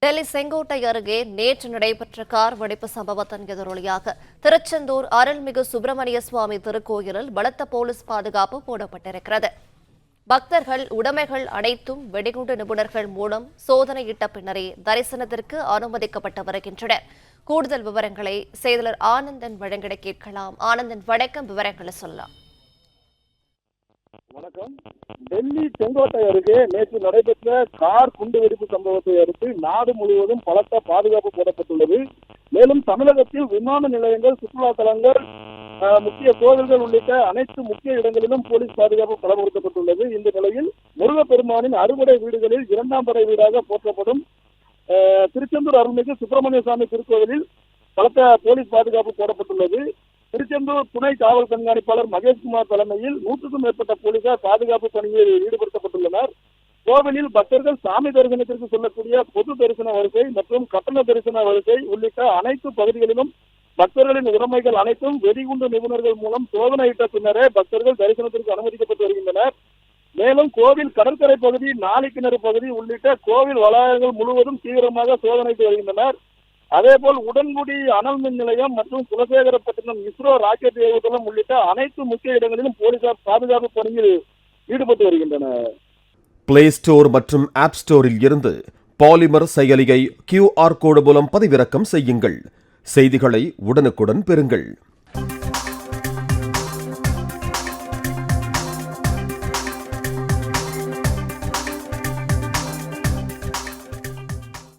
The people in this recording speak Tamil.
டெல்லி செங்கோட்டை அருகே நேற்று நடைபெற்ற கார் வெடிப்பு சம்பவத்தின் எதிரொலியாக திருச்செந்தூர் அருள்மிகு சுப்பிரமணிய சுவாமி திருக்கோயிலில் பலத்த போலீஸ் பாதுகாப்பு போடப்பட்டிருக்கிறது. பக்தர்கள் உடைமைகள் அனைத்தும் வெடிகுண்டு நிபுணர்கள் மூலம் சோதனையிட்ட பின்னரே தரிசனத்திற்கு அனுமதிக்கப்பட்டு வருகின்றனர். கூடுதல் விவரங்களை செய்தியாளர் ஆனந்தன் வழங்கிட கேட்கலாம். ஆனந்தன், வணக்கம். விவரங்களை சொல்லலாம். வணக்கம். டெல்லி செங்கோட்டை அருகே நேற்று நடைபெற்ற கார் குண்டுவெடிப்பு சம்பவத்தை அடுத்து நாடு முழுவதும் பலத்த பாதுகாப்பு போடப்பட்டுள்ளது. மேலும் தமிழகத்தில் விமான நிலையங்கள், சுற்றுலா தலங்கள், முக்கிய கோவில்கள் உள்ளிட்ட அனைத்து முக்கிய இடங்களிலும் போலீஸ் பாதுகாப்பு பலப்படுத்தப்பட்டுள்ளது. இந்த நிலையில் முருகப்பெருமானின் அறுபடை வீடுகளில் இரண்டாம் படை வீடாக போற்றப்படும் திருச்செந்தூர் அருள்மிகு சுப்பிரமணிய சுவாமி திருக்கோவிலில் பலத்த போலீஸ் பாதுகாப்பு போடப்பட்டுள்ளது. திருச்செந்தூர் துணை காவல் கண்காணிப்பாளர் மகேஷ்குமார் தலைமையில் 100க்கும் மேற்பட்ட போலீசார் பாதுகாப்பு பணியில் ஈடுபடுத்தப்பட்டுள்ளனர். கோவிலில் பக்தர்கள் சாமி தரிசனத்திற்கு செல்லக்கூடிய பொது தரிசன வரிசை மற்றும் கட்டண தரிசன வரிசை உள்ளிட்ட அனைத்து பகுதிகளிலும் பக்தர்களின் உடைமைகள் அனைத்தும் வெடிகுண்டு நிபுணர்கள் மூலம் சோதனையிட்ட பின்னரே பக்தர்கள் தரிசனத்திற்கு அனுமதிக்கப்பட்டு வருகின்றனர். மேலும் கோவில் கடற்கரை பகுதி, நாளிக்கிணறு பகுதி உள்ளிட்ட கோவில் வளாகங்கள் முழுவதும் தீவிரமாக சோதனைக்கு வருகின்றனர். அதேபோல் உடன்குடி அனல் மின் நிலையம் மற்றும் குலசேகரப்பட்டினம் இஸ்ரோ ராக்கெட் ஏவுதளம் உள்ளிட்ட அனைத்து முக்கிய இடங்களிலும் போலீசார் பாதுகாப்பு பணியில் ஈடுபட்டு வருகின்றனர். பிளே ஸ்டோர் மற்றும் ஆப் ஸ்டோரில் இருந்து பாலிமர் செயலியை QR கோடு மூலம் பதிவிறக்கம் செய்யுங்கள். செய்திகளை உடனுக்குடன் பெறுங்கள்.